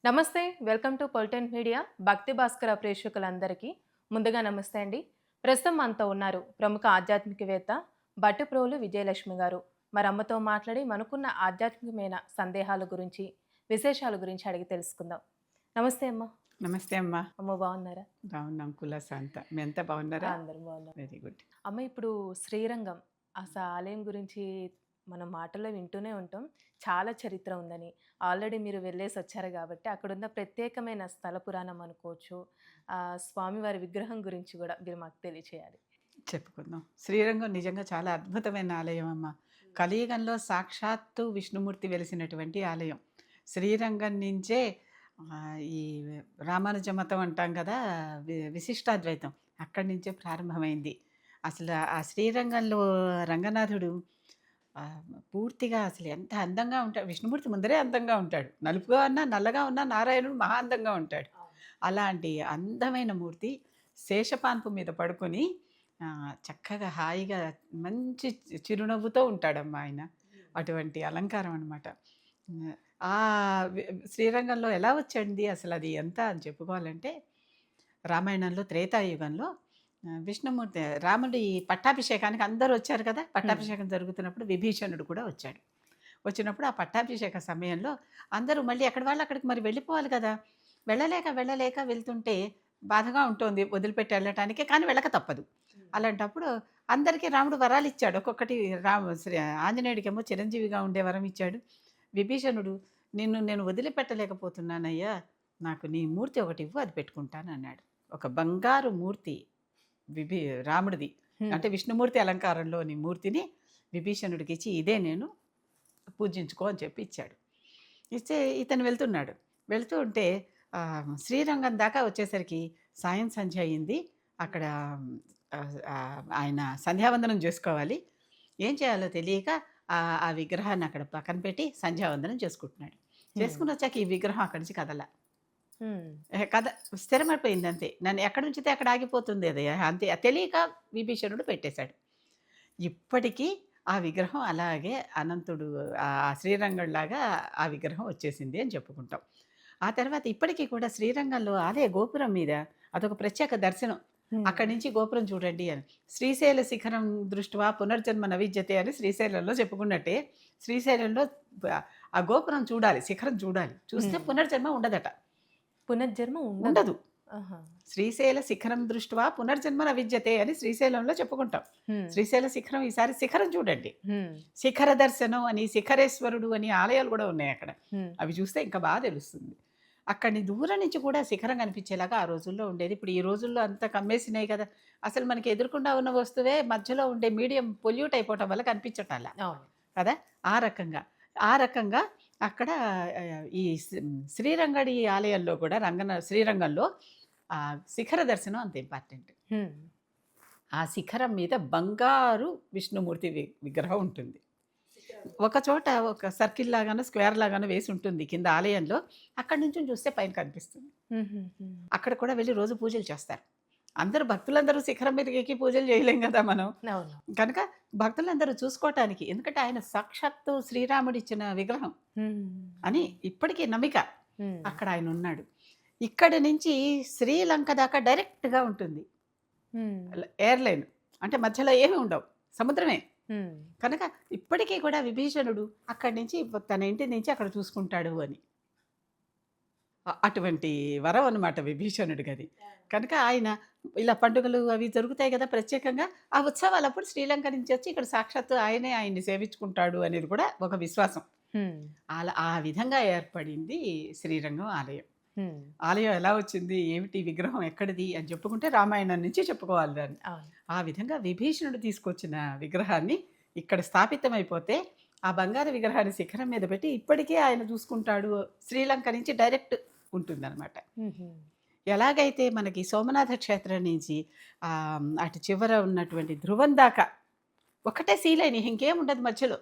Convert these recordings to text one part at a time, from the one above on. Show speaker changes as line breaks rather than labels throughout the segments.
నమస్తే. Welcome to పొలిటెంట్ media. భక్తి భాస్కర ప్రేక్షకులందరికీ ముందుగా నమస్తే అండి. ప్రస్తుతం మనతో ఉన్నారు ప్రముఖ ఆధ్యాత్మికవేత్త భట్టుప్రోలు విజయలక్ష్మి గారు. మరమ్మతో మాట్లాడి మనకున్న ఆధ్యాత్మికమైన సందేహాల గురించి, విశేషాల గురించి అడిగి తెలుసుకుందాం. నమస్తే అమ్మ.
నమస్తే అమ్మా.
అమ్మ బాగున్నారా?
బాగున్నాం కులాసా అంతా. మీ అంతా బాగున్నారా?
అందరం బాగున్నాం.
Very good.
అమ్మ ఇప్పుడు శ్రీరంగం ఆలయం గురించి మనం మాటల్లో వింటూనే ఉంటాం. చాలా చరిత్ర ఉందని. ఆల్రెడీ మీరు వెళ్ళేసి వచ్చారు కాబట్టి అక్కడున్న ప్రత్యేకమైన స్థల పురాణం అనుకోవచ్చు. స్వామివారి విగ్రహం గురించి కూడా మీరు మాకు తెలియచేయాలి.
చెప్పుకుందాం. శ్రీరంగం నిజంగా చాలా అద్భుతమైన ఆలయం అమ్మ. కలియుగంలో సాక్షాత్తు విష్ణుమూర్తి వెలిసినటువంటి ఆలయం. శ్రీరంగం నుంచే ఈ రామానుజ మతం అంటాం కదా, విశిష్టాద్వైతం అక్కడి నుంచే ప్రారంభమైంది. అసలు ఆ శ్రీరంగంలో రంగనాథుడు పూర్తిగా అసలు ఎంత అందంగా ఉంటాడు. విష్ణుమూర్తి ముందరే అందంగా ఉంటాడు. నలుపుగా ఉన్నా నల్లగా ఉన్నా నారాయణుడు మహా అందంగా ఉంటాడు. అలాంటి అందమైన మూర్తి శేషపాన్పు మీద పడుకొని చక్కగా హాయిగా మంచి చిరునవ్వుతో ఉంటాడమ్మా ఆయన. అటువంటి అలంకారం అనమాట. ఆ శ్రీరంగంలో ఎలా వచ్చండి అసలు అది ఎంత అని చెప్పుకోవాలంటే, రామాయణంలో త్రేతాయుగంలో విష్ణుమూర్తి రాముడి పట్టాభిషేకానికి అందరూ వచ్చారు కదా. పట్టాభిషేకం జరుగుతున్నప్పుడు విభీషణుడు కూడా వచ్చాడు. వచ్చినప్పుడు ఆ పట్టాభిషేక సమయంలో అందరూ మళ్ళీ ఎక్కడి వాళ్ళు అక్కడికి మరి వెళ్ళిపోవాలి కదా. వెళ్ళలేక వెళ్తుంటే బాధగా ఉంటుంది వదిలిపెట్టి వెళ్ళటానికి, కానీ వెళ్ళక తప్పదు. అలాంటప్పుడు అందరికీ రాముడు వరాలు ఇచ్చాడు. ఒక్కొక్కటి ఆంజనేయుడికేమో చిరంజీవిగా ఉండే వరం ఇచ్చాడు. విభీషణుడు, నేను వదిలిపెట్టలేకపోతున్నానయ్యా, నాకు నీ మూర్తి ఒకటి ఇవ్వు, అది పెట్టుకుంటాను అన్నాడు. ఒక బంగారు మూర్తి రాముడిది, అంటే విష్ణుమూర్తి అలంకారంలోని మూర్తిని విభీషణుడికి ఇచ్చి, ఇదే నేను పూజించుకో అని చెప్పి ఇచ్చాడు. ఇస్తే ఇతను వెళ్తున్నాడు. వెళ్తూ ఉంటే శ్రీరంగం దాకా వచ్చేసరికి సాయం సంధ్య అయింది. అక్కడ ఆయన సంధ్యావందనం చేసుకోవాలి. ఏం చేయాలో తెలియక ఆ విగ్రహాన్ని అక్కడ పక్కన పెట్టి సంధ్యావందనం చేసుకుంటున్నాడు. చేసుకుని వచ్చాక ఈ విగ్రహం అక్కడి నుంచి కథ స్థిరమైపోయింది అంతే. నన్ను ఎక్కడి నుంచితే అక్కడ ఆగిపోతుంది అది అంతే. తెలియక విభీషణుడు పెట్టేశాడు. ఇప్పటికీ ఆ విగ్రహం అలాగే అనంతుడు ఆ శ్రీరంగంలాగా ఆ విగ్రహం వచ్చేసింది అని చెప్పుకుంటాం. ఆ తర్వాత ఇప్పటికీ కూడా శ్రీరంగంలో అదే గోపురం మీద అదొక ప్రత్యేక దర్శనం. అక్కడి నుంచి గోపురం చూడండి అని. శ్రీశైల శిఖరం దృష్ట్యా పునర్జన్మ నవిద్యతే అని శ్రీశైలంలో చెప్పుకున్నట్టే, శ్రీశైలంలో ఆ గోపురం చూడాలి, శిఖరం చూడాలి. చూస్తే పునర్జన్మ ఉండదట.
పునర్జన్మ
ఉండదు. శ్రీశైల శిఖరం దృష్ట్యా పునర్జన్మ నవిద్యతే అని శ్రీశైలంలో చెప్పుకుంటాం. శ్రీశైల శిఖరం, ఈసారి శిఖరం చూడండి. శిఖర దర్శనం అని, శిఖరేశ్వరుడు అని ఆలయాలు కూడా ఉన్నాయి అక్కడ. అవి చూస్తే ఇంకా బాగా తెలుస్తుంది. అక్కడిని దూరం నుంచి కూడా శిఖరం కనిపించేలాగా ఆ రోజుల్లో ఉండేది. ఇప్పుడు ఈ రోజుల్లో అంతా కమ్మేసినాయి కదా. అసలు మనకి ఎదురుకుండా ఉన్న వస్తువే మధ్యలో ఉండే మీడియం పొల్యూట్ అయిపోవటం వల్ల కనిపించటల్లా కదా. ఆ రకంగా అక్కడ ఈ శ్రీరంగడి ఆలయంలో కూడా శ్రీరంగంలో శిఖర దర్శనం అంత ఇంపార్టెంట్. ఆ శిఖరం మీద బంగారు విష్ణుమూర్తి విగ్రహం ఉంటుంది. ఒక చోట ఒక సర్కిల్ లాగానో స్క్వేర్ లాగానో వేసి ఉంటుంది కింద ఆలయంలో. అక్కడి నుంచి చూస్తే పైన కనిపిస్తుంది. అక్కడ కూడా వెళ్ళి రోజు పూజలు చేస్తారు. భక్తులందరూ శిఖరం మీదకి ఎక్కి పూజలు చేయలేం కదా మనం. కనుక భక్తులందరూ చూసుకోవటానికి, ఎందుకంటే ఆయన సాక్షాత్తు శ్రీరాముడు ఇచ్చిన విగ్రహం అని ఇప్పటికీ నమ్మిక. అక్కడ ఆయన ఉన్నాడు. ఇక్కడి నుంచి శ్రీలంక దాకా డైరెక్ట్గా ఉంటుంది ఎయిర్లైన్. అంటే మధ్యలో ఏమి ఉండవు, సముద్రమే. కనుక ఇప్పటికీ కూడా విభీషణుడు అక్కడి నుంచి తన ఇంటి నుంచి అక్కడ చూసుకుంటాడు అని, అటువంటి వరం అనమాట విభీషణుడికి అది. కనుక ఆయన ఇలా పండుగలు అవి జరుగుతాయి కదా ప్రత్యేకంగా, ఆ ఉత్సవాలప్పుడు శ్రీలంక నుంచి వచ్చి ఇక్కడ సాక్షాత్తు ఆయన్ని సేవించుకుంటాడు అనేది కూడా ఒక విశ్వాసం. అలా ఆ విధంగా ఏర్పడింది శ్రీరంగం ఆలయం. ఆలయం ఎలా వచ్చింది, ఏమిటి, విగ్రహం ఎక్కడిది అని చెప్పుకుంటే రామాయణం నుంచి చెప్పుకోవాలి దాన్ని. ఆ విధంగా విభీషణుడు తీసుకొచ్చిన విగ్రహాన్ని ఇక్కడ స్థాపితమైపోతే ఆ బంగారు విగ్రహాన్ని శిఖరం మీద పెట్టి ఇప్పటికే ఆయన చూసుకుంటాడు. శ్రీలంక నుంచి డైరెక్ట్ ఉంటుందన్నమాట. ఎలాగైతే మనకి సోమనాథ క్షేత్రం నుంచి అటు చివర ఉన్నటువంటి ధ్రువం దాకా ఒకటే సీలైన్, ఇంకేం ఉండదు మధ్యలో.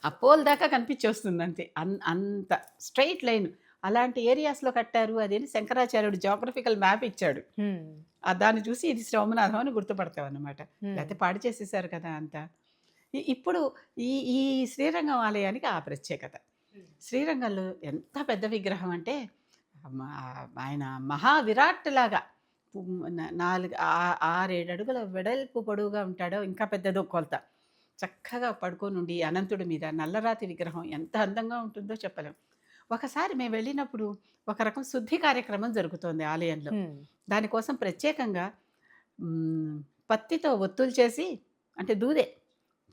ఆ పోల్ దాకా కనిపించేస్తుంది అంతే. అంత స్ట్రైట్ లైన్. అలాంటి ఏరియాస్లో కట్టారు అది అని శంకరాచార్యుడు జాగ్రఫికల్ మ్యాప్ ఇచ్చాడు. దాన్ని చూసి ఇది సోమనాథం అని గుర్తుపడతాం అన్నమాట. లేకపోతే పాడు చేసేసారు కదా అంతా. ఇప్పుడు ఈ శ్రీరంగం ఆలయానికి ఆ ప్రత్యేకత. శ్రీరంగంలో ఎంత పెద్ద విగ్రహం అంటే ఆయన మహావిరాట్ లాగా 6-7 అడుగుల వెడల్పు పొడవుగా ఉంటాడో, ఇంకా పెద్దదో కొలత. చక్కగా పడుకోనుండి అనంతుడి మీద నల్లరాతి విగ్రహం ఎంత అందంగా ఉంటుందో చెప్పలేం. ఒకసారి మేము వెళ్ళినప్పుడు ఒక రకం శుద్ధి కార్యక్రమం జరుగుతోంది ఆలయంలో. దానికోసం ప్రత్యేకంగా హ్మ్, పత్తితో ఒత్తులు చేసి, అంటే దూదే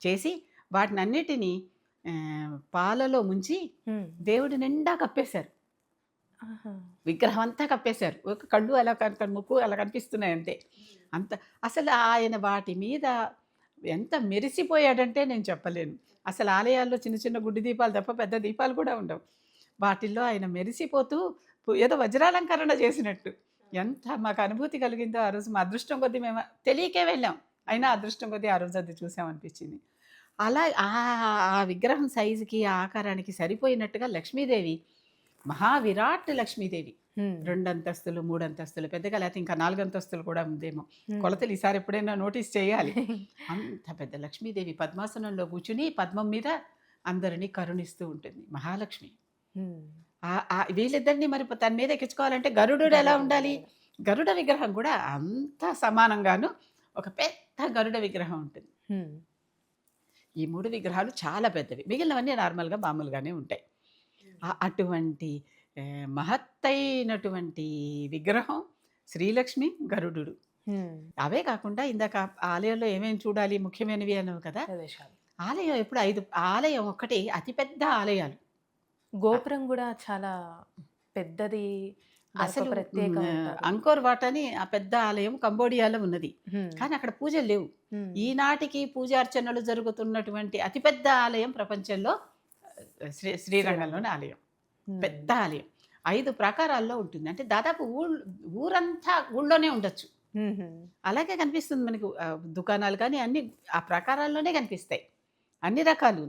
చేసి, వాటినన్నిటినీ పాలలో ముంచి దేవుడి నిండా కప్పేశారు. విగ్రహం అంతా కప్పేశారు. ఒక కళ్ళు అలా ముక్కు అలా కనిపిస్తున్నాయి అంతే. అంత అసలు ఆయన వాటి మీద ఎంత మెరిసిపోయాడంటే నేను చెప్పలేను. అసలు ఆలయాల్లో చిన్న చిన్న గుడ్డి దీపాలు తప్ప పెద్ద దీపాలు కూడా ఉండవు. వాటిల్లో ఆయన మెరిసిపోతూ ఏదో వజ్రాలంకరణ చేసినట్టు. ఎంత మాకు అనుభూతి కలిగిందో ఆ రోజు. మా అదృష్టం కొద్దీ మేము తెలియకే వెళ్ళాం. అయినా అదృష్టం కొద్దీ ఆ రోజు అది చూసామనిపించింది. అలా ఆ విగ్రహం సైజుకి, ఆ ఆకారానికి సరిపోయినట్టుగా లక్ష్మీదేవి, మహావిరాట్ లక్ష్మీదేవి. 2 అంతస్తులు, 3 అంతస్తులు పెద్దగా, లేకపోతే ఇంకా 4 అంతస్తులు కూడా ఉందేమో. కొలతలు ఈసారి ఎప్పుడైనా నోటీస్ చేయాలి. అంత పెద్ద లక్ష్మీదేవి పద్మాసనంలో కూర్చుని పద్మం మీద అందరినీ కరుణిస్తూ ఉంటుంది. మహాలక్ష్మి. వీళ్ళిద్దరిని మరి తన మీద ఎక్కించుకోవాలంటే గరుడు ఎలా ఉండాలి? గరుడ విగ్రహం కూడా అంత సమానంగాను ఒక పెద్ద గరుడ విగ్రహం ఉంటుంది. ఈ 3 విగ్రహాలు చాలా పెద్దవి. మిగిలినవన్నీ నార్మల్గా మామూలుగానే ఉంటాయి. అటువంటి మహత్తైనటువంటి విగ్రహం శ్రీలక్ష్మి, గరుడు. అవే కాకుండా ఇందాక ఆలయంలో ఏమేమి చూడాలి ముఖ్యమైనవి అన్నావు కదా. ఆలయం ఎప్పుడు 5 ఆలయం ఒకటి అతిపెద్ద ఆలయాలు.
గోపురం కూడా చాలా పెద్దది.
అసలు అంకోర్ వాట్ అని ఆ పెద్ద ఆలయం కంబోడియాలో ఉన్నది. కానీ అక్కడ పూజలు లేవు. ఈనాటికి పూజార్చనలు జరుగుతున్నటువంటి అతిపెద్ద ఆలయం ప్రపంచంలో శ్రీరంగంలోని ఆలయం. పెద్ద ఆలయం 5 ప్రాకారాల్లో ఉంటుంది. అంటే దాదాపు ఊరంతా ఊళ్ళోనే ఉండొచ్చు. అలాగే కనిపిస్తుంది మనకు. దుకాణాలు కానీ అన్ని ఆ ప్రాకారాల్లోనే కనిపిస్తాయి. అన్ని రకాలు.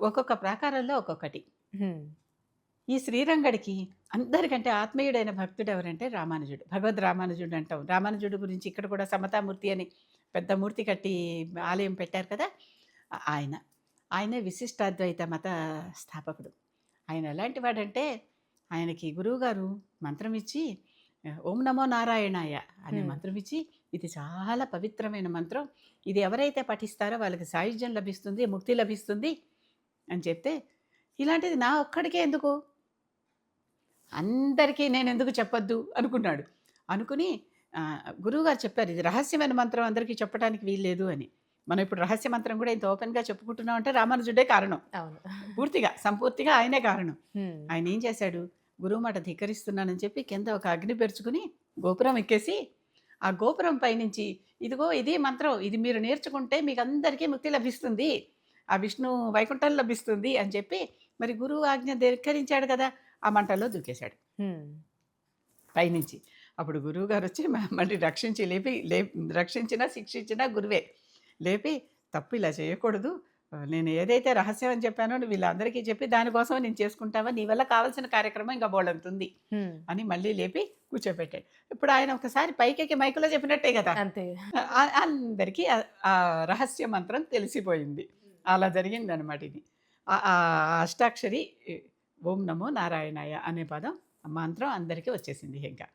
ఒక్కొక్క ప్రాకారంలో ఒక్కొక్కటి. ఈ శ్రీరంగడికి అందరికంటే ఆత్మీయుడైన భక్తుడు ఎవరంటే రామానుజుడు. భగవద్ రామానుజుడు అంటాం. రామానుజుడు గురించి ఇక్కడ కూడా సమతామూర్తి అని పెద్ద మూర్తి కట్టి ఆలయం పెట్టారు కదా. ఆయనే విశిష్టాద్వైత మత స్థాపకుడు. ఆయన ఎలాంటి వాడంటే, ఆయనకి గురువుగారు మంత్రం ఇచ్చి ఓం నమో నారాయణాయ అనే మంత్రం ఇచ్చి, ఇది చాలా పవిత్రమైన మంత్రం, ఇది ఎవరైతే పఠిస్తారో వాళ్ళకి సాయుధ్యం లభిస్తుంది, ముక్తి లభిస్తుంది అని చెప్తే, ఇలాంటిది నా ఒక్కడికే ఎందుకు, అందరికీ నేను ఎందుకు చెప్పొద్దు అనుకున్నాడు. అనుకుని గురువుగారు చెప్పారు, ఇది రహస్యమైన మంత్రం, అందరికీ చెప్పడానికి వీల్లేదు అని. మనం ఇప్పుడు రహస్య మంత్రం కూడా ఇంత ఓపెన్గా చెప్పుకుంటున్నాం అంటే రామానుజుడే కారణం. పూర్తిగా సంపూర్తిగా ఆయనే కారణం. ఆయన ఏం చేశాడు, గురువు మాట ధిక్కరిస్తున్నానని చెప్పి కింద ఒక అగ్ని పెరుచుకుని గోపురం ఎక్కేసి, ఆ గోపురం పైనుంచి ఇదిగో ఇది మంత్రం, ఇది మీరు నేర్చుకుంటే మీకు అందరికీ ముక్తి లభిస్తుంది, ఆ విష్ణు వైకుంఠం లభిస్తుంది అని చెప్పి, మరి గురువు ఆజ్ఞ ధిక్కరించాడు కదా, ఆ మంటల్లో దూకేశాడు పైనుంచి. అప్పుడు గురువు గారు వచ్చి మళ్ళీ రక్షించినా శిక్షించినా గురువే లేపి, తప్పు ఇలా చేయకూడదు, నేను ఏదైతే రహస్యం అని చెప్పానో వీళ్ళందరికీ చెప్పి దానికోసం నేను చేసుకుంటావా, నీ వల్ల కావాల్సిన కార్యక్రమం ఇంకా బోళ్ళంతుంది అని మళ్ళీ లేపి కూర్చోబెట్టాడు. ఇప్పుడు ఆయన ఒకసారి పైకి మైకులో చెప్పినట్టే కదా, అంతే అందరికీ ఆ రహస్య మంత్రం తెలిసిపోయింది. అలా జరిగింది అనమాట. ఇది అష్టాక్షరి ఓం నమో నారాయణాయ అనే పదం మంత్రం అందరికీ వచ్చేసింది. ఇంకా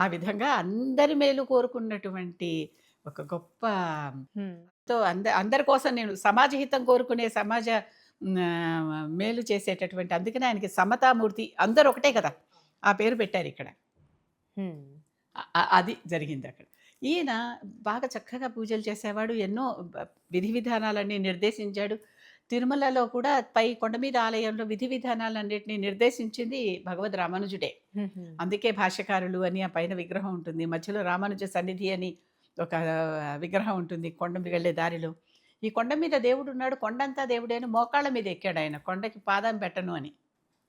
ఆ విధంగా అందరి మేలు కోరుకున్నటువంటి ఒక గొప్ప అందరి కోసం, నేను సమాజ హితం కోరుకునే, సమాజ మేలు చేసేటటువంటి, అందుకనే ఆయనకి సమతామూర్తి, అందరూ ఒకటే కదా ఆ పేరు పెట్టారు ఇక్కడ. అది జరిగింది అక్కడ. ఈయన బాగా చక్కగా పూజలు చేసేవాడు, ఎన్నో విధి విధానాలన్నీ నిర్దేశించాడు. తిరుమలలో కూడా పై కొండ మీద ఆలయంలో విధి విధానాలన్నింటినీ నిర్దేశించింది భగవద్ రామానుజుడే. అందుకే భాష్యకారులు అని ఆ పైన విగ్రహం ఉంటుంది, మధ్యలో రామానుజ సన్నిధి అని ఒక విగ్రహం ఉంటుంది కొండ మీద వెళ్ళే దారిలో. ఈ కొండ మీద దేవుడు ఉన్నాడు, కొండంతా దేవుడైన మోకాళ్ళ మీద ఎక్కాడు ఆయన, కొండకి పాదం పెట్టను అని.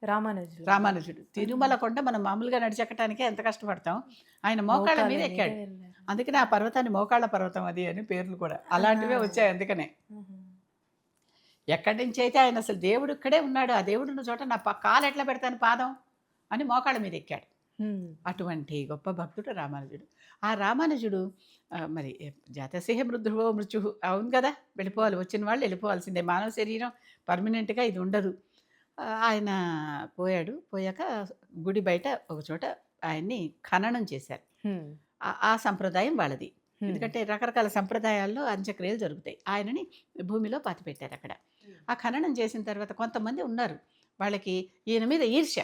రామానుజుడు తిరుమల కొండ మనం మామూలుగా నడిచెక్కటానికే ఎంత కష్టపడతాం, ఆయన మోకాళ్ళ మీద ఎక్కాడు. అందుకనే ఆ పర్వతాన్ని మోకాళ్ళ పర్వతం అది అని పేర్లు కూడా అలాంటివే వచ్చాయి. అందుకనే ఎక్కడి నుంచి అయితే ఆయన అసలు దేవుడు ఇక్కడే ఉన్నాడు, ఆ దేవుడు ఉన్న చోట నా కాలు ఎట్లా పెడతాను పాదం అని మోకాళ్ళ మీద ఎక్కాడు. అటువంటి గొప్ప భక్తుడు రామానుజుడు. ఆ రామానుజుడు మరి జాతసేహ మృధ్రువో మృత్యు, అవును కదా, వెళ్ళిపోవాలి, వచ్చిన వాళ్ళు వెళ్ళిపోవాల్సిందే, మానవ శరీరం పర్మనెంట్గా ఇది ఉండదు. ఆయన పోయాడు. పోయాక గుడి బయట ఒక చోట ఆయన్ని ఖననం చేశారు.
హ్మ్.
ఆ సంప్రదాయం వాళ్ళది.
హ్మ్.
ఎందుకంటే రకరకాల సంప్రదాయాల్లో అంత్యక్రియలు జరుగుతాయి. ఆయనని భూమిలో పాతిపెట్టారక్కడ. ఆ ఖననం చేసిన తర్వాత కొంతమంది ఉన్నారు. వాళ్ళకి ఈయన మీద ఈర్ష్య.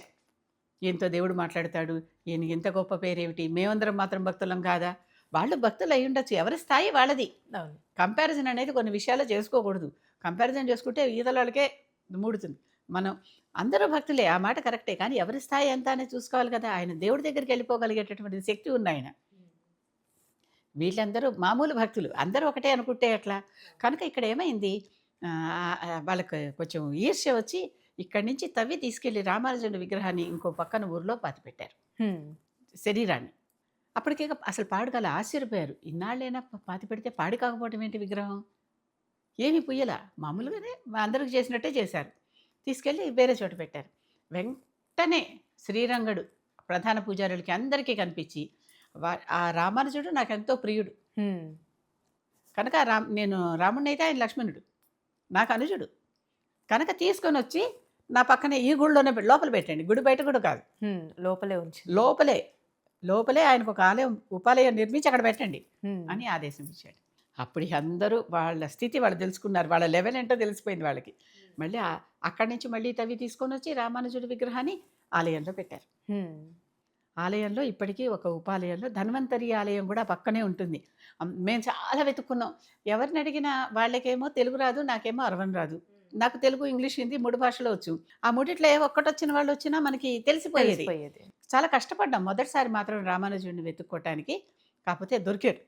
ఈయనతో దేవుడు మాట్లాడతాడు. ఈయనకి ఇంత గొప్ప పేరేమిటి? మేమందరం మాత్రం భక్తులం కాదా? వాళ్ళు భక్తులు అయ్యుండొచ్చు. ఎవరి స్థాయి వాళ్ళది.
అవును.
కంపారిజన్ అనేది కొన్ని విషయాల్లో చేసుకోకూడదు. కంపారిజన్ చేసుకుంటే ఈతలోళ్ళకే ముడుతుంది. మనం అందరూ భక్తులే. ఆ మాట కరెక్టే. కానీ ఎవరి స్థాయి ఎంత అనేది చూసుకోవాలి కదా! ఆయన దేవుడి దగ్గరికి వెళ్ళిపోగలిగేటటువంటి శక్తి ఉన్నాయన. వీళ్ళందరూ మామూలు భక్తులు. అందరూ ఒకటే అనుకుంటే ఎట్లా? కనుక ఇక్కడ ఏమైంది వాళ్ళకి కొంచెం ఈర్ష్య వచ్చి ఇక్కడి నుంచి తవ్వి తీసుకెళ్ళి రామానుజుడి విగ్రహాన్ని ఇంకో పక్కన ఊరిలో పాతిపెట్టారు.
హ్మ్.
శరీరాన్ని. అప్పటికే అసలు పాడుగాల ఆశ్చర్యపోయారు. ఇన్నాళ్ళైనా పాతిపెడితే పాడి కాకపోవటం ఏంటి విగ్రహం? ఏమి పుయ్యలా. మామూలుగానే అందరికి చేసినట్టే చేశారు. తీసుకెళ్ళి వేరే చోట పెట్టారు. వెంటనే శ్రీరంగడు ప్రధాన పూజారులకి అందరికీ కనిపించి ఆ రామానుజుడు నాకెంతో ప్రియుడు.
హ్మ్.
కనుక నేను రాముడినైతే ఆయన లక్ష్మణుడు. నాకు అనుజుడు. కనుక తీసుకొనొచ్చి నా పక్కనే ఈ గుడిలోనే లోపల పెట్టండి. గుడి బయట కూడా కాదు.
హ్మ్. లోపలే ఉంచింది.
లోపలే ఆయనకు ఒక ఉపాలయం నిర్మించి అక్కడ పెట్టండి
హ్మ్.
అని ఆదేశం ఇచ్చాడు. అప్పుడు ఇక అందరూ వాళ్ళ స్థితి వాళ్ళు తెలుసుకున్నారు. వాళ్ళ లెవెల్ ఏంటో తెలిసిపోయింది వాళ్ళకి. మళ్ళీ అక్కడి నుంచి మళ్ళీ తవ్వి తీసుకొనొచ్చి రామానుజుడి విగ్రహాన్ని ఆలయంలో పెట్టారు.
హ్మ్.
ఆలయంలో ఇప్పటికీ ఒక ఉపాలయంలో ధన్వంతరి ఆలయం కూడా పక్కనే ఉంటుంది. మేము చాలా వెతుక్కున్నాం. ఎవరిని అడిగినా వాళ్ళకేమో తెలుగు రాదు, నాకేమో అరవన్ రాదు. నాకు తెలుగు, ఇంగ్లీష్, హిందీ 3 భాషలో వచ్చు. ఆ మూడిట్లో ఏ ఒక్కటొచ్చిన వాళ్ళొచ్చినా మనకి తెలిసిపోయేది.
తెలిసిపోయేది.
చాలా కష్టపడ్డాం మొదటిసారి మాత్రం రామానుజుడిని వెతుక్కోవటానికి. కాకపోతే దొరికాడు.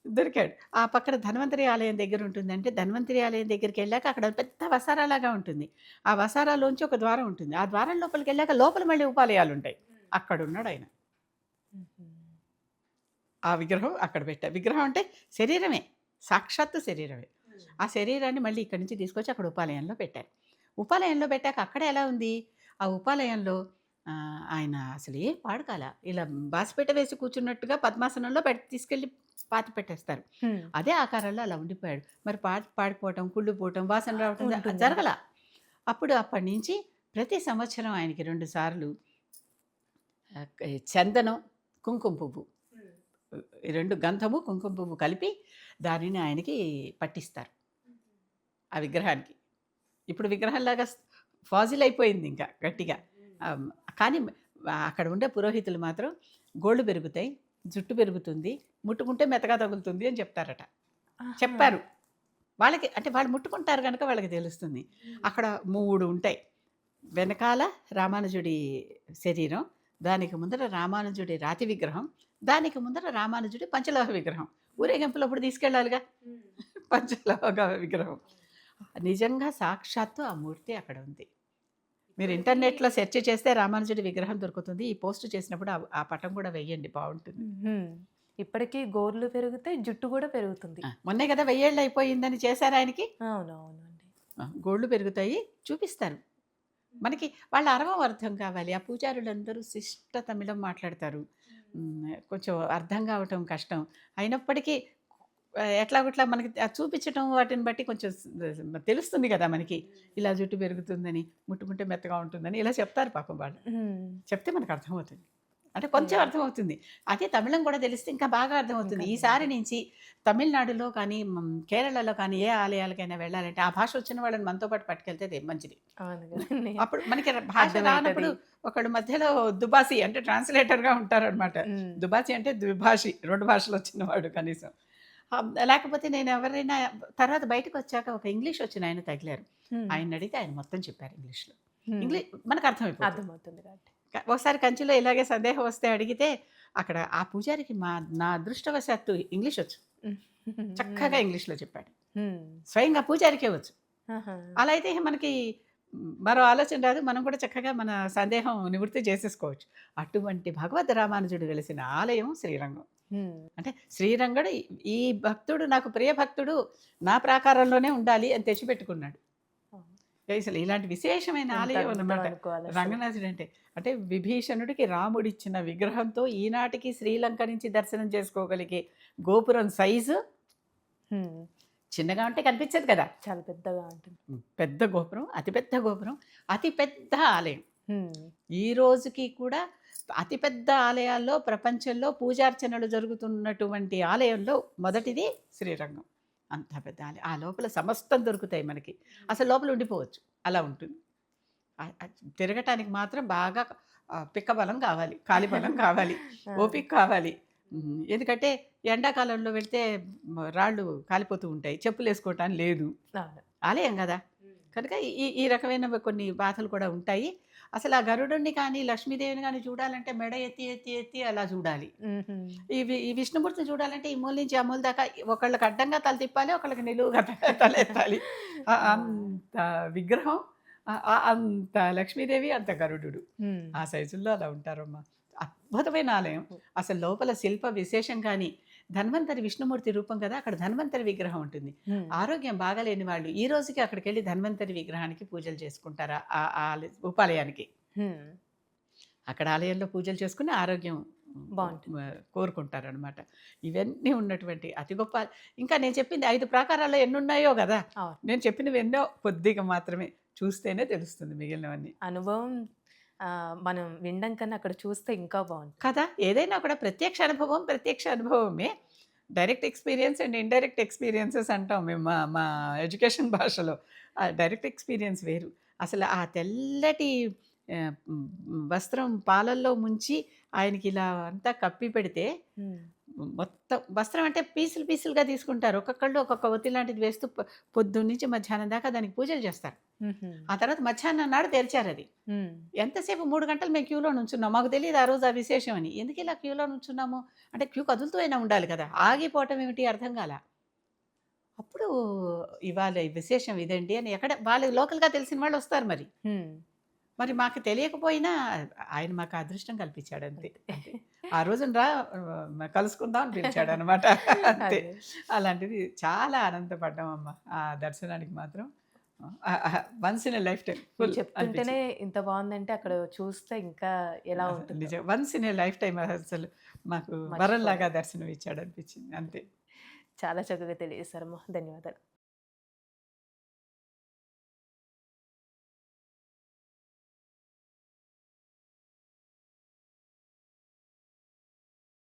దొరికాడు. ఆ పక్కన ధన్వంతరి ఆలయం దగ్గర ఉంటుందంటే, ధన్వంతరి ఆలయం దగ్గరికెళ్ళాక అక్కడ పెద్ద వసారాలాగా ఉంటుంది. ఆ వసారాలోంచి ఒక ద్వారం ఉంటుంది. ఆ ద్వారం లోపలికెళ్ళాక లోపల మళ్ళీ ఉపాలయాలుంటాయి. అక్కడున్నాడాయన.
హుహు.
ఆ విగ్రహం అక్కడ పెట్టా. విగ్రహం అంటే శరీరమే. సాక్షాత్తు శరీరమే. ఆ శరీరాన్ని మళ్ళీ ఇక్కడి నుంచి తీసుకొచ్చి అక్కడ ఉపాలయంలో పెట్టారు. ఉపాలయంలో పెట్టాక అక్కడ ఎలా ఉంది? ఆ ఉపాలయంలో ఆయన అసలు ఏం పాడుకాల. ఇలా బాసిపీట వేసి కూర్చున్నట్టుగా పద్మాసనంలో తీసుకెళ్ళి పాతి పెట్టేస్తారు.
హ్మ్.
అదే ఆకారంలో అలా ఉండిపోయాడు. మరి పాడిపోవటం, కుళ్ళిపోవటం, వాసన రావటం
ఉంటుంది.
జరగల. అప్పటి నుంచి ప్రతి సంవత్సరం ఆయనకి 2 సార్లు చందనం, కుంకుమ పువ్వు ఈ 2 గంధము, కుంకుమ పువ్వు కలిపి దానిని ఆయనకి పట్టిస్తారు. ఆ విగ్రహానికి. ఇప్పుడు విగ్రహంలాగా ఫాజిల్ అయిపోయింది ఇంకా గట్టిగా. కానీ అక్కడ ఉండే పురోహితులు మాత్రం గోళ్ళు పెరుగుతాయి, జుట్టు పెరుగుతుంది, ముట్టుకుంటే మెత్తగా తగులుతుంది అని చెప్తారట.
ఆహా!
చెప్పారు. వాళ్ళకి అంటే వాళ్ళు ముట్టుకుంటారు గనక వాళ్ళకి తెలుస్తుంది. అక్కడ 3 ఉంటాయి. వెనకాల రామానుజుడి శరీరం, దానికి ముందర రామానుజుడి రాతి విగ్రహం, దానికి ముందర రామానుజుడి పంచలోహ విగ్రహం. ఊరేగింపులప్పుడు తీసుకెళ్ళాలిగా పంచలోహ విగ్రహం. నిజంగా సాక్షాత్తు ఆ మూర్తి అక్కడ ఉంది. మీరు ఇంటర్నెట్‌లో సెర్చ్ చేస్తే రామానుజుడి విగ్రహం దొరుకుతుంది. ఈ పోస్ట్ చేసినప్పుడు ఆ పటం కూడా వెయ్యండి బావుంటుంది.
హ్మ్. ఇప్పటికి గోర్లు పెరుగుతాయి, జుట్టు కూడా పెరుగుతుంది.
మొన్నే కదా 1000 ఏళ్ళు అయిపోయిందని చేశారు ఆయనకి.
అవునవునండి.
గోళ్ళు పెరుగుతాయి చూపిస్తారు. మనకి వాళ్ళ అరవం అర్థం కావాలి. ఆ పూజారులందరూ శిష్ట తమిళం మాట్లాడతారు. కొంచెం అర్థం కావటం కష్టం. అయినప్పటికీ ఎట్లాగొట్లా మనకి చూపించటం వాటిని బట్టి కొంచెం తెలుస్తుంది కదా మనకి. ఇలా జుట్టు పెరుగుతుందని, ముట్టుకుంటే మెత్తగా ఉంటుందని ఇలా చెప్తారు పాపం వాళ్ళు.
హ్మ్.
చెప్తే మనకు అర్థమవుతుంది. అంటే కొంచెం అర్థమవుతుంది. అదే తమిళం కూడా తెలిస్తే ఇంకా బాగా అర్థమవుతుంది.
ఇంకా
ఈసారి నుంచి తమిళనాడులో కానీ, కేరళలో కానీ ఏ ఆలయాలకైనా వెళ్ళాలంటే ఆ భాష వచ్చిన వాళ్ళని మనతో పాటు పట్టుకెళ్తే మంచిది.
అవును కదండీ.
అప్పుడు మనకి భాష
అర్థమవుతది.
రానప్పుడు ఒకళ్ళు మధ్యలో దుబాసి అంటే ట్రాన్స్‌లేటర్‌గా ఉంటారనమాట.
హ్మ్.
దుబాసి అంటే ద్విభాషి. 2 భాషలు వచ్చినవాడు కనీసం. లేకపోతే నేను ఎవరైనా తర్వాత బయటకొచ్చాక ఒక ఇంగ్లీష్ వచ్చిన ఆయన తగిలారు.
హ్మ్.
ఆయన్నడిగితే ఆయన మొత్తం చెప్పారు ఇంగ్లీష్‌లో.
హ్మ్.
మనకు అర్థమైపోతుంది.
అర్థమవుతుంది కాబట్టి.
ఒకసారి కంచిలో ఇలాగే సందేహం వస్తే అడిగితే అక్కడ ఆ పూజారికి నా అదృష్టవశాత్తు ఇంగ్లీష్ వచ్చు. చక్కగా ఇంగ్లీష్‌లో చెప్పాడు.
హ్మ్.
స్వయంగా పూజారికే వచ్చు.
ఆహా!
అలా అయితే మనకి మరో ఆలోచన రాదు. మనం కూడా చక్కగా మన సందేహం నివృత్తి చేసేసుకోవచ్చు. అటువంటి భగవద్ రామానుజుడు వెలిసిన ఆలయం శ్రీరంగం.
హ్మ్.
అంటే శ్రీరంగడు ఈ భక్తుడు నాకు ప్రియ భక్తుడు నా ప్రాకారంలోనే ఉండాలి అని తెచ్చిపెట్టుకున్నాడు. అసలు ఇలాంటి విశేషమైన
ఎంత
ఆలయం
అద్భుతం
అన్నమాట
అనుకోవాలి అసలు.
రంగనాథుడు అంటే. అంటే విభీషణుడికి రాముడిచ్చిన విగ్రహంతో ఈనాటికి శ్రీలంక నుంచి దర్శనం చేసుకోగలిగే గోపురం సైజు
హ్మ్.
చిన్నగా ఉంటే కనిపించదు కదా.
చాలా పెద్దగా ఉంటుంది.
పెద్ద గోపురం, అతిపెద్ద గోపురం, అతిపెద్ద ఆలయం.
హ్మ్.
ఈ రోజుకి కూడా అతిపెద్ద ఆలయాల్లో ప్రపంచంలో పూజార్చనలు జరుగుతున్నటువంటి ఆలయంలో మొదటిది శ్రీరంగం. అంత పెద్ద ఆలయం. ఆ లోపల సమస్తం దొరుకుతాయి మనకి. అసలు లోపల ఉండిపోవచ్చు. అలా ఉంటుంది. తిరగటానికి మాత్రం బాగా పిక్కబలం కావాలి, కాలి బలం కావాలి,
ఆ!
ఓపిక కావాలి. ఎందుకంటే ఎండాకాలంలో వెళ్తే రాళ్ళు కాలిపోతూ ఉంటాయి. చెప్పులేసుకోవటానికి లేదు.
అవును.
ఆలయం గదా! కనుక ఈ ఈ రకమైన కొన్ని బాధలు కూడా ఉంటాయి. అసలు ఆ గరుడుడిని కానీ, లక్ష్మీదేవిని గాని చూడాలంటే మెడ ఎత్తి, ఎత్తి, ఎత్తి అలా చూడాలి.
హుహు.
ఈ విష్ణుమూర్తిని చూడాలంటే ఈ మూల నుంచి ఆ మూల దాకా ఒకళ్ళకి అడ్డంగా తల తిప్పాలి, ఒకళ్ళకి నిలువుగా తలెత్తాలి.
ఆ!
అంత విగ్రహం, అంత లక్ష్మీదేవి, అంత గరుడుడు.
హ్మ్.
ఆ సైజుల్లో అలా ఉంటారమ్మా. అద్భుతమైన ఆలయం. అసలు లోపల శిల్ప విశేషం కానీ, ధన్వంతరి విష్ణుమూర్తి రూపం కదా! అక్కడ ధన్వంతరి విగ్రహం ఉంటుంది.
హ్మ్.
ఆరోగ్యం బాగాలేని వాళ్ళు ఈ రోజుకి అక్కడికెళ్ళి ధన్వంతరి విగ్రహానికి పూజలు చేసుకుంటారు. ఉపాలయానికి.
హ్మ్.
అక్కడ ఆలయంలో పూజలు చేసుకుని ఆరోగ్యం
బావుంటుంది.
కోరుకుంటారనమాట. ఇవన్నీ ఉన్నటువంటి అతి గొప్ప ఇంకా నేను చెప్పింది 5 ప్రాకారాల్లో ఎన్నున్నాయో గదా!
అవును.
నేను చెప్పినవి ఎన్నో కొద్దిగా మాత్రమే. చూస్తేనే తెలుస్తుంది మిగిలినవన్నీ.
అనుభవం మనం వినడం కన్నా అక్కడ చూస్తే ఇంకా బావుంటుంది.
కదా! ఏదైనా కూడా ప్రత్యక్ష అనుభవం, ప్రత్యక్ష అనుభవమే. Direct experience and indirect experiences అంటాం మేము మా మా ఎడ్యుకేషన్ భాషలో. ఆ డైరెక్ట్ ఎక్స్‌పీరియన్స్ వేరు. అసలు ఆ తెల్లటి వస్త్రం పాలల్లో ముంచి ఆయనకిలా అంతా కప్పి పెడితే
హ్మ్.
మొత్తం వస్త్రం అంటే పీసులు పీసులుగా తీసుకుంటారు. ఒక్కొక్కళ్ళు ఒక్కొక్క ఒత్తి లాంటిది వేస్తూ పొద్దున్నుంచి మధ్యాహ్నం దాకా దానికి పూజలు చేస్తారు.
హుహు.
ఆ తర్వాత మధ్యాహ్నం నాడు తెరిచారది.
హ్మ్.
ఎంతసేపు 3 గంటలు మేము క్యూలో నుంచున్నాం. మాకు తెలీదు ఆ రోజు ఆ విశేషం అని. ఎందుకు ఇలా క్యూలో నుంచున్నాము? అంటే క్యూ కదులుతూ అయినా ఉండాలి కదా! ఆగిపోవటం ఏమిటి అర్థం కాల. అప్పుడు ఇవాళ ఈ విశేషం ఇదండి అని ఎక్కడ వాళ్ళు లోకల్‌గా తెలిసిన వాళ్ళొస్తారు మరి.
హ్మ్.
మరి మాకు తెలియకపోయినా ఆయన మాకు అదృష్టం కల్పించాడు అంతే.
అంతే.
అంతే. ఆ రోజున రా కలుసుకుందాం అని పిలిచాడనమాట. అంతే.
అదే.
అలాంటిది చాలా ఆనందపడ్డామమ్మ. ఆ దర్శనానికి మాత్రం. Once in a life time
మీరు
ఫుల్
చెప్తుంటేనే
అనిపించింది.
ఇంత బావుందంటే అక్కడ చూస్తే ఇంకా ఎలా ఉంటుందో.
నిజం. Once in a life time అసలు మాకు వరంలాగా
మర్చిపోలేం.
దర్శనం ఇచ్చాడనిపించింది. అంతే.
చాలా చక్కగా తెలియజేశారమ్మా. ధన్యవాదాలు.